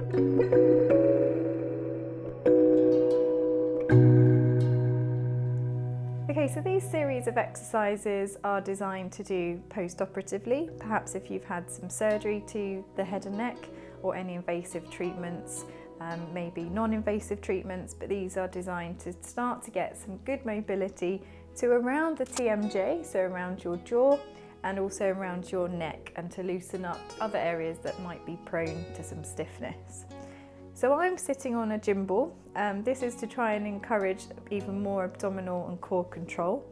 Okay, so these series of exercises are designed to do post-operatively, perhaps if you've had some surgery to the head and neck or any invasive treatments, maybe non-invasive treatments, but these are designed to start to get some good mobility to around the TMJ, so around your jaw and also around your neck, and to loosen up other areas that might be prone to some stiffness. So I'm sitting on a gym ball. This is to try and encourage even more abdominal and core control.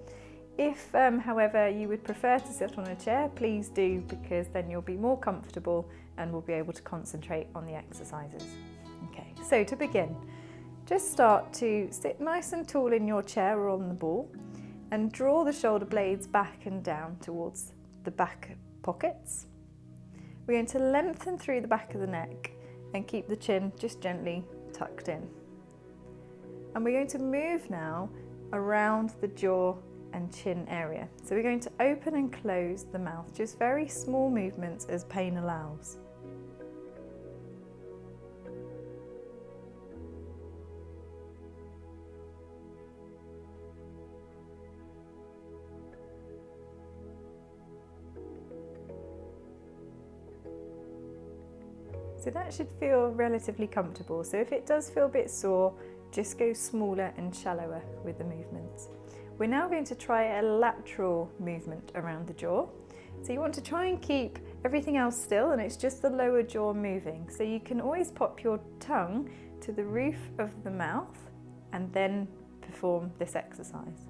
If, however, you would prefer to sit on a chair, please do, because then you'll be more comfortable and will be able to concentrate on the exercises. Okay, so to begin, just start to sit nice and tall in your chair or on the ball and draw the shoulder blades back and down towards the back pockets. We're going to lengthen through the back of the neck and keep the chin just gently tucked in. And we're going to move now around the jaw and chin area. So we're going to open and close the mouth, just very small movements as pain allows. So that should feel relatively comfortable. So if it does feel a bit sore, just go smaller and shallower with the movements. We're now going to try a lateral movement around the jaw. So you want to try and keep everything else still, and it's just the lower jaw moving. So you can always pop your tongue to the roof of the mouth and then perform this exercise.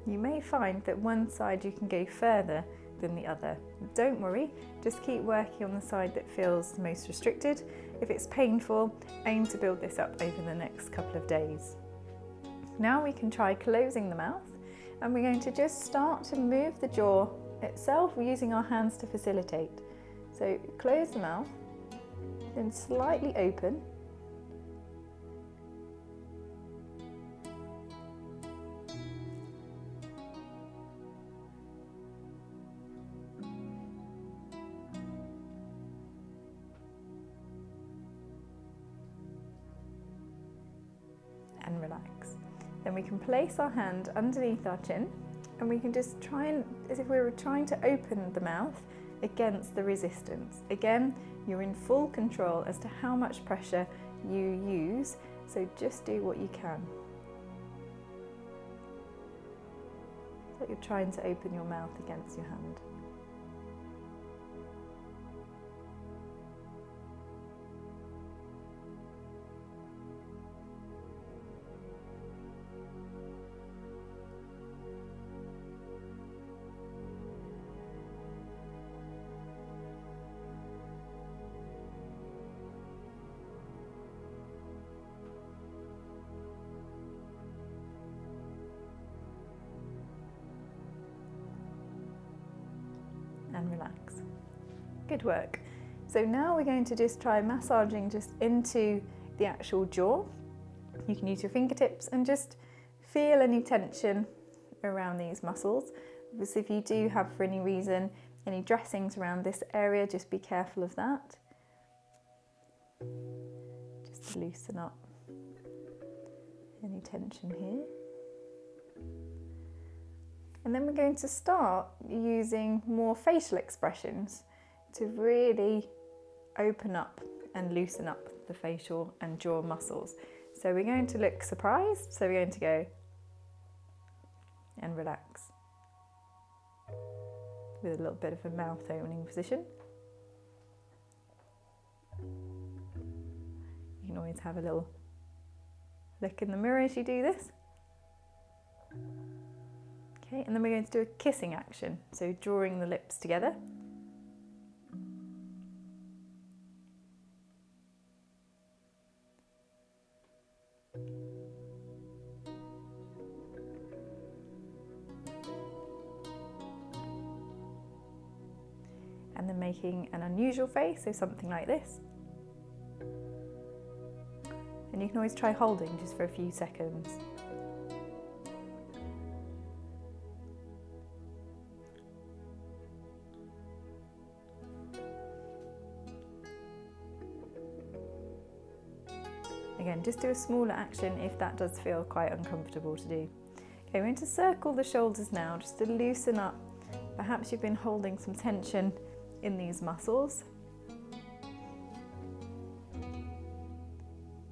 You may find that one side you can go further than the other. Don't worry, just keep working on the side that feels the most restricted. If it's painful, aim to build this up over the next couple of days. Now we can try closing the mouth, and we're going to just start to move the jaw itself using our hands to facilitate. So close the mouth, then slightly open. And relax. Then we can place our hand underneath our chin, and we can just try and, as if we were trying to open the mouth against the resistance. Again, you're in full control as to how much pressure you use, so just do what you can. It's like you're trying to open your mouth against your hand. And relax. Good work. So now we're going to just try massaging just into the actual jaw. You can use your fingertips and just feel any tension around these muscles. Obviously, if you do have, for any reason, any dressings around this area, just be careful of that. Just to loosen up any tension here. And then we're going to start using more facial expressions to really open up and loosen up the facial and jaw muscles. So we're going to look surprised, so we're going to go and relax with a little bit of a mouth opening position. You can always have a little look in the mirror as you do this. Okay, and then we're going to do a kissing action, so drawing the lips together. and then making an unusual face, so something like this. And you can always try holding just for a few seconds. Again, just do a smaller action if that does feel quite uncomfortable to do. Okay, we're going to circle the shoulders now just to loosen up. Perhaps you've been holding some tension in these muscles.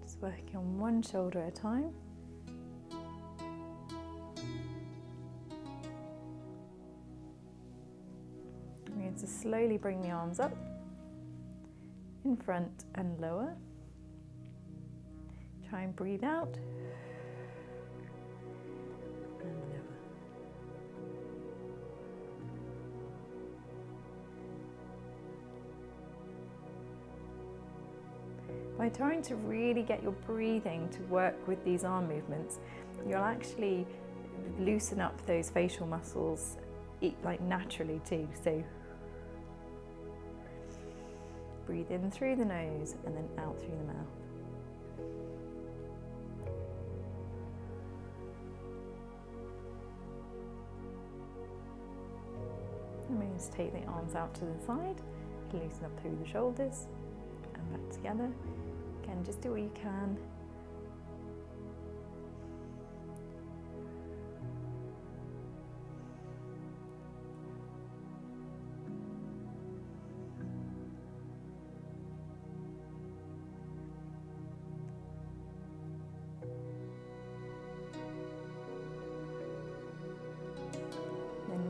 Just working on one shoulder at a time. We're going to slowly bring the arms up, in front and lower. Try and breathe out. And lower. By trying to really get your breathing to work with these arm movements, you'll actually loosen up those facial muscles like naturally too. So breathe in through the nose and then out through the mouth. And we're going to take the arms out to the side, loosen up through the shoulders and back together. Again, just do what you can.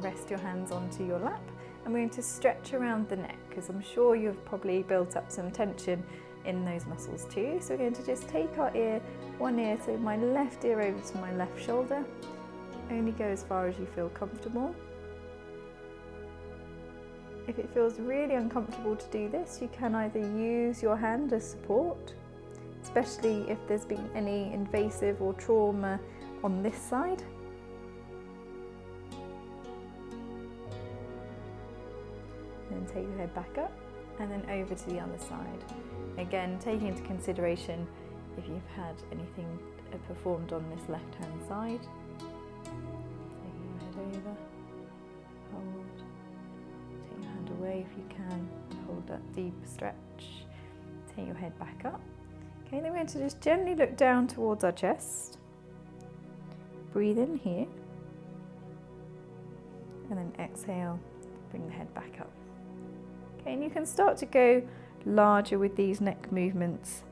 Rest your hands onto your lap, and we're going to stretch around the neck because I'm sure you've probably built up some tension in those muscles too. So we're going to just take our ear, one ear, so my left ear over to my left shoulder. Only go as far as you feel comfortable. If it feels really uncomfortable to do this, you can either use your hand as support, especially if there's been any invasive or trauma on this side. Then take your head back up and then over to the other side. Again, taking into consideration if you've had anything performed on this left hand side. Taking your head over, hold, take your hand away if you can to hold that deep stretch. Take your head back up. Okay, then we're going to just gently look down towards our chest. Breathe in here and then exhale, bring the head back up. And you can start to go larger with these neck movements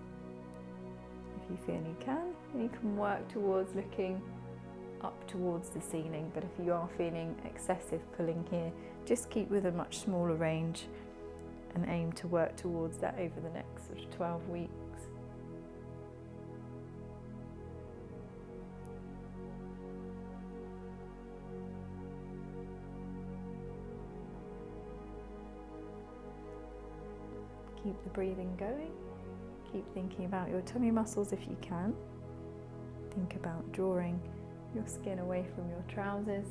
if you feel you can. And you can work towards looking up towards the ceiling, but if you are feeling excessive pulling here, just keep with a much smaller range and aim to work towards that over the next sort of 12 weeks. Keep the breathing going. Keep thinking about your tummy muscles if you can. Think about drawing your skin away from your trousers,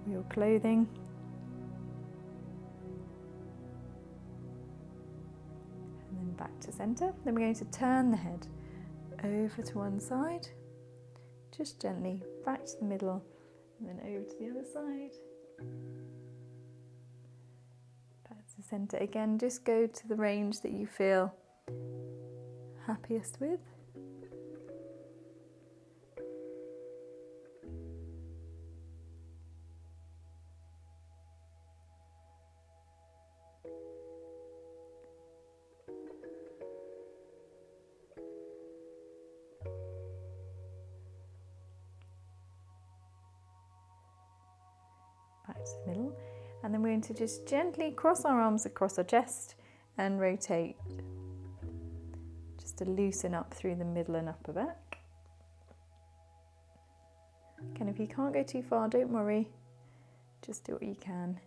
your clothing. And then back to center. Then we're going to turn the head over to one side, just gently back to the middle, and then over to the other side. Center again, just go to the range that you feel happiest with. Back to the middle. And then we're going to just gently cross our arms across our chest and rotate just to loosen up through the middle and upper back. Again, if you can't go too far, don't worry, just do what you can.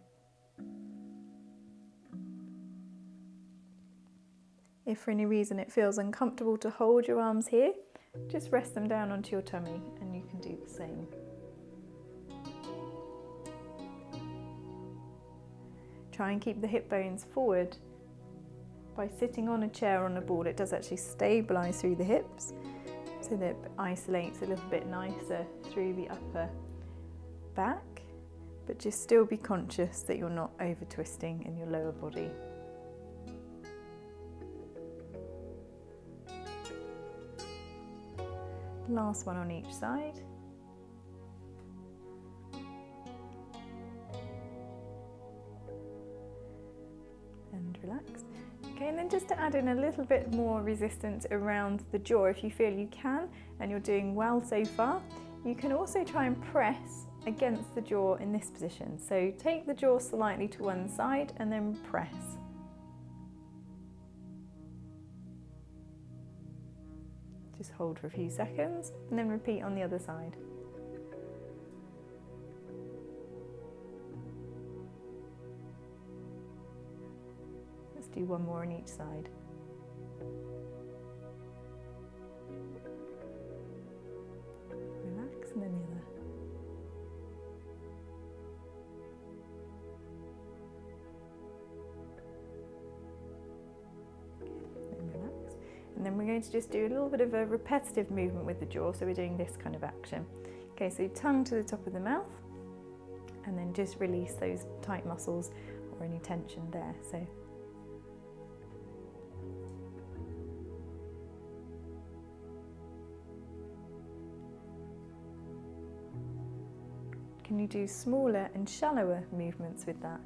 If for any reason it feels uncomfortable to hold your arms here, just rest them down onto your tummy and you can do the same. Try and keep the hip bones forward. By sitting on a chair on a ball, it does actually stabilise through the hips, so that it isolates a little bit nicer through the upper back, but just still be conscious that you're not over twisting in your lower body. Last one on each side. And relax. Okay, and then just to add in a little bit more resistance around the jaw, if you feel you can and you're doing well so far, you can also try and press against the jaw in this position. So take the jaw slightly to one side and then press. Just hold for a few seconds and then repeat on the other side. Let's do one more on each side. Relax, and then the other. And then we're going to just do a little bit of a repetitive movement with the jaw, so we're doing this kind of action. Okay, so tongue to the top of the mouth, and then just release those tight muscles or any tension there. So can you do smaller and shallower movements with that?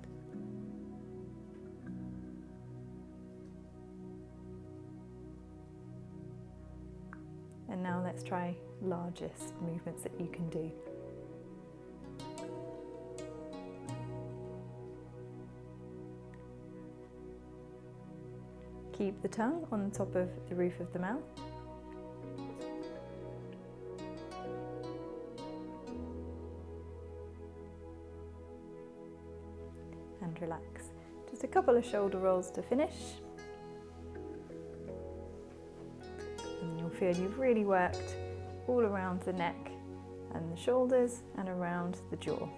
And now let's try largest movements that you can do. Keep the tongue on the top of the roof of the mouth. And relax. Just a couple of shoulder rolls to finish. And you'll feel you've really worked all around the neck and the shoulders and around the jaw.